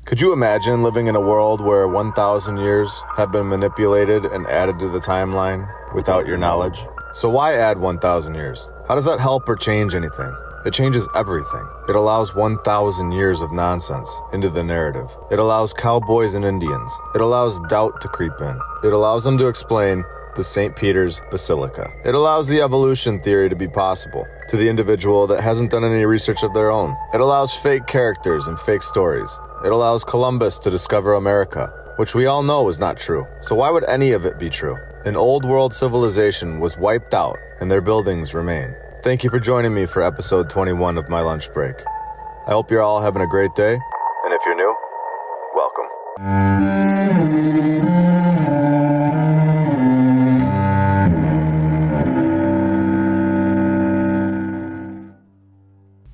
Could you imagine living in a world where 1,000 years have been manipulated and added to the timeline without your knowledge? So why add 1,000 years? How does that help or change anything? It changes everything. It allows 1,000 years of nonsense into the narrative. It allows cowboys and Indians. It allows doubt to creep in. It allows them to explain the St. Peter's Basilica. It allows the evolution theory to be possible to the individual that hasn't done any research of their own. It allows fake characters and fake stories. It allows Columbus to discover America, which we all know is not true. So why would any of it be true? An old world civilization was wiped out and their buildings remain. Thank you for joining me for episode 21 of My Lunch Break. I hope you're all having a great day, and if you're new, welcome.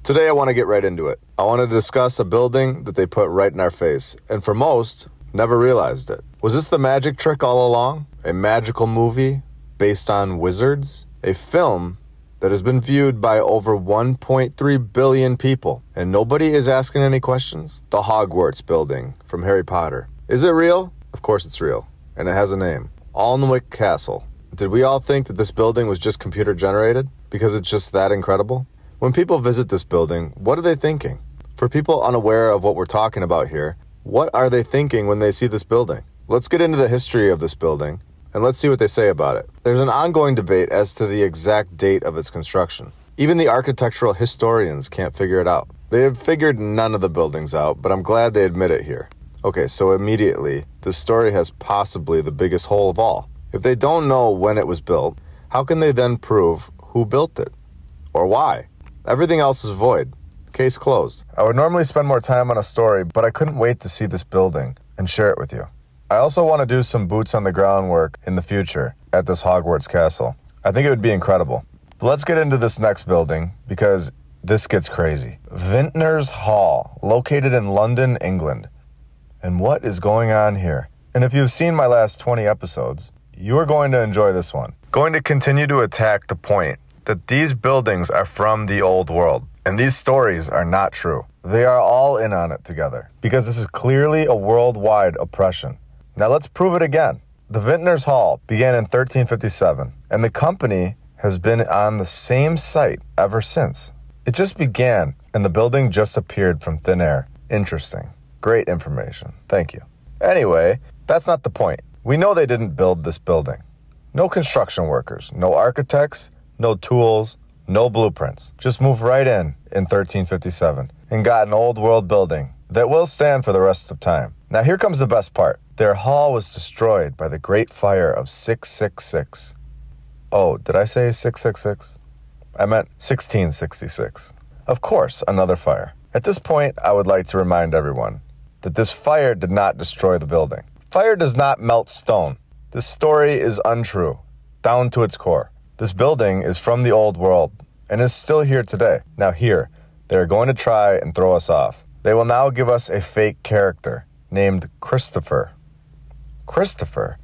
Today I want to get right into it. I want to discuss a building that they put right in our face, and for most, never realized it. Was this the magic trick all along? A magical movie based on wizards? A film that has been viewed by over 1.3 billion people, and nobody is asking any questions? The Hogwarts building from Harry Potter. Is it real? Of course it's real, and it has a name. Hogwarts Castle. Did we all think that this building was just computer generated because it's just that incredible? When people visit this building, what are they thinking? For people unaware of what we're talking about here, what are they thinking when they see this building? Let's get into the history of this building, and let's see what they say about it. There's an ongoing debate as to the exact date of its construction. Even the architectural historians can't figure it out. They have figured none of the buildings out, but I'm glad they admit it here. Okay, so immediately, this story has possibly the biggest hole of all. If they don't know when it was built, how can they then prove who built it? Or why? Everything else is void. Case closed. I would normally spend more time on a story, but I couldn't wait to see this building and share it with you. I also want to do some boots on the ground work in the future at this Hogwarts Castle. I think it would be incredible. But let's get into this next building because this gets crazy. Vintners Hall, located in London, England. And what is going on here? And if you've seen my last 20 episodes, you are going to enjoy this one. Going to continue to attack the point that these buildings are from the old world. And these stories are not true. They are all in on it together because this is clearly a worldwide oppression. Now let's prove it again. The Vintners Hall began in 1357, and the company has been on the same site ever since. It just began, and the building just appeared from thin air. Interesting. Great information. Thank you. Anyway, that's not the point. We know they didn't build this building. No construction workers, no architects, no tools, no blueprints. Just moved right in 1357 and got an old world building that will stand for the rest of time. Now here comes the best part. Their hall was destroyed by the Great Fire of 666. Oh, did I say 666? I meant 1666. Of course, another fire. At this point, I would like to remind everyone that this fire did not destroy the building. Fire does not melt stone. This story is untrue, down to its core. This building is from the old world and is still here today. Now here, they are going to try and throw us off. They will now give us a fake character named Christopher. Christopher?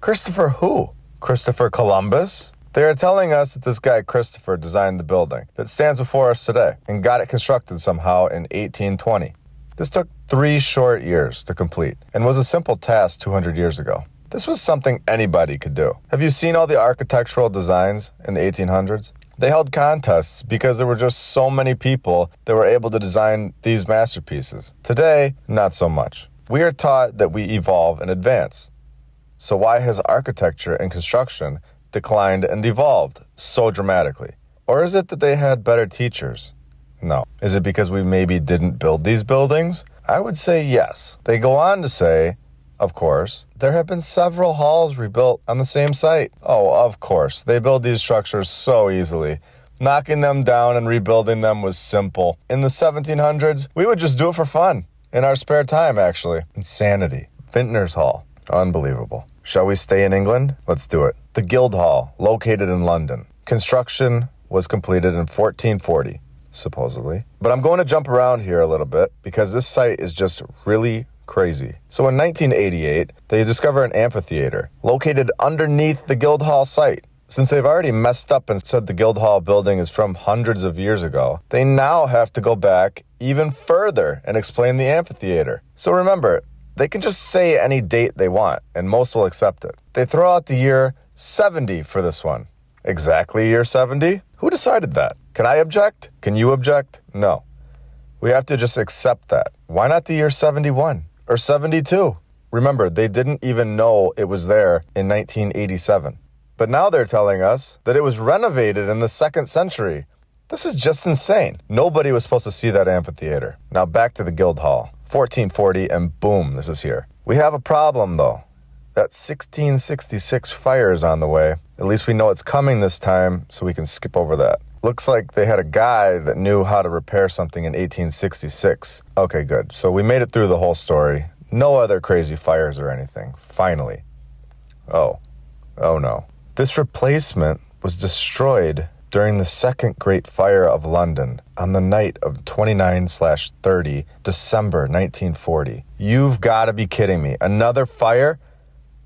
Christopher who? Christopher Columbus? They are telling us that this guy Christopher designed the building that stands before us today and got it constructed somehow in 1820. This took 3 short years to complete and was a simple task 200 years ago. This was something anybody could do. Have you seen all the architectural designs in the 1800s? They held contests because there were just so many people that were able to design these masterpieces. Today, not so much. We are taught that we evolve and advance. So why has architecture and construction declined and evolved so dramatically? Or is it that they had better teachers? No. Is it because we maybe didn't build these buildings? I would say yes. They go on to say, of course, there have been several halls rebuilt on the same site. Oh, of course, they build these structures so easily. Knocking them down and rebuilding them was simple. In the 1700s, we would just do it for fun. In our spare time, actually. Insanity. Vintners Hall. Unbelievable. Shall we stay in England? Let's do it. The Guildhall, located in London. Construction was completed in 1440, supposedly. But I'm going to jump around here a little bit because this site is just really crazy. So in 1988, they discover an amphitheater located underneath the Guildhall site. Since they've already messed up and said the Guildhall building is from hundreds of years ago, they now have to go back even further and explain the amphitheater. So remember, they can just say any date they want, and most will accept it. They throw out the year 70 for this one. Exactly year 70? Who decided that? Can I object? Can you object? No. We have to just accept that. Why not the year 71 or 72? Remember, they didn't even know it was there in 1987. But now they're telling us that it was renovated in the 2nd century. This is just insane. Nobody was supposed to see that amphitheater. Now back to the Guildhall. 1440 and boom, this is here. We have a problem though. That 1666 fire is on the way. At least we know it's coming this time, so we can skip over that. Looks like they had a guy that knew how to repair something in 1866. Okay, good. So we made it through the whole story. No other crazy fires or anything. Finally. Oh no. This replacement was destroyed during the Second Great Fire of London on the night of 29/30 December 1940. You've got to be kidding me. Another fire?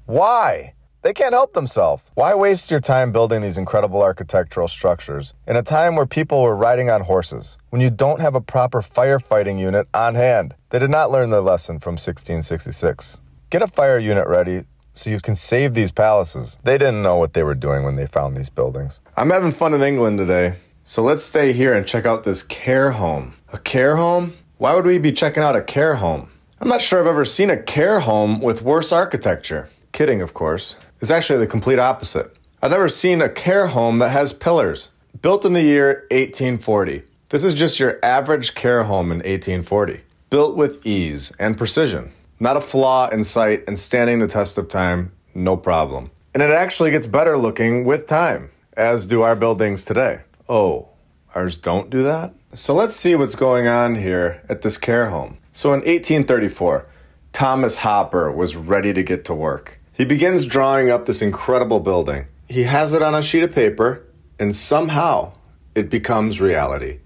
Why? They can't help themselves. Why waste your time building these incredible architectural structures in a time where people were riding on horses, when you don't have a proper firefighting unit on hand? They did not learn their lesson from 1666. Get a fire unit ready so you can save these palaces. They didn't know what they were doing when they found these buildings. I'm having fun in England today, so let's stay here and check out this care home. A care home? Why would we be checking out a care home? I'm not sure I've ever seen a care home with worse architecture. Kidding, of course. It's actually the complete opposite. I've never seen a care home that has pillars. Built in the year 1840. This is just your average care home in 1840. Built with ease and precision. Not a flaw in sight and standing the test of time, no problem. And it actually gets better looking with time, as do our buildings today. Oh, ours don't do that? So let's see what's going on here at this care home. So in 1834, Thomas Hopper was ready to get to work. He begins drawing up this incredible building. He has it on a sheet of paper, and somehow it becomes reality.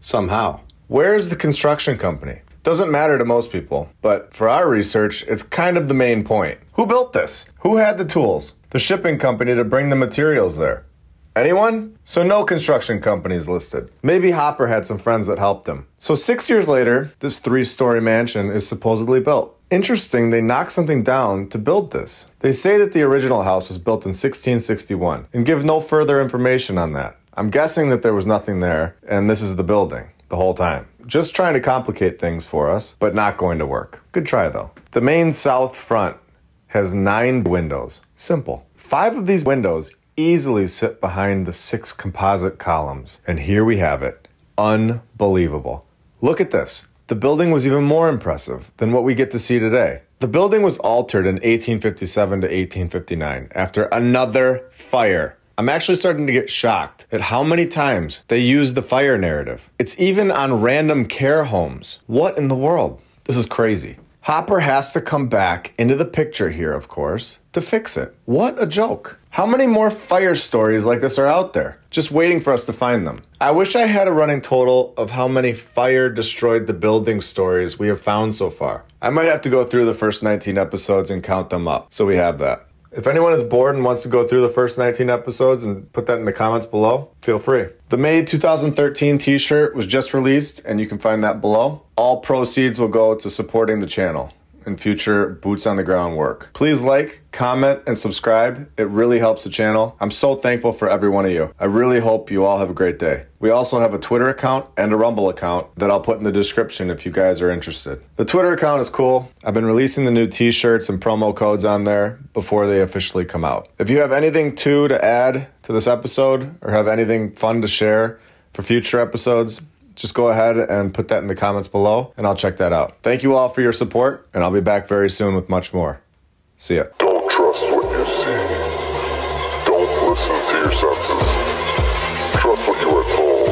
Somehow. Where's the construction company? Doesn't matter to most people, but for our research, it's kind of the main point. Who built this? Who had the tools? The shipping company to bring the materials there? Anyone? So no construction companies listed. Maybe Hopper had some friends that helped him. So 6 years later, this 3-story mansion is supposedly built. Interesting, they knocked something down to build this. They say that the original house was built in 1661 and give no further information on that. I'm guessing that there was nothing there, and this is the building the whole time. Just trying to complicate things for us, but not going to work. Good try, though. The main south front has 9 windows. Simple. 5 of these windows easily sit behind the 6 composite columns. And here we have it. Unbelievable. Look at this. The building was even more impressive than what we get to see today. The building was altered in 1857 to 1859 after another fire. I'm actually starting to get shocked at how many times they use the fire narrative. It's even on random care homes. What in the world? This is crazy. Hopper has to come back into the picture here, of course, to fix it. What a joke. How many more fire stories like this are out there, just waiting for us to find them? I wish I had a running total of how many fire destroyed the building stories we have found so far. I might have to go through the first 19 episodes and count them up, so we have that. If anyone is bored and wants to go through the first 19 episodes and put that in the comments below, feel free. The May 2013 t-shirt was just released, and you can find that below. All proceeds will go to supporting the channel and future boots on the ground work. Please like, comment, and subscribe. It really helps the channel. I'm so thankful for every one of you. I really hope you all have a great day. We also have a Twitter account and a Rumble account that I'll put in the description if you guys are interested. The Twitter account is cool. I've been releasing the new t-shirts and promo codes on there before they officially come out. If you have anything to add to this episode or have anything fun to share for future episodes, just go ahead and put that in the comments below, and I'll check that out. Thank you all for your support, and I'll be back very soon with much more. See ya. Don't trust what you see. Don't listen to your senses. Trust what you are told.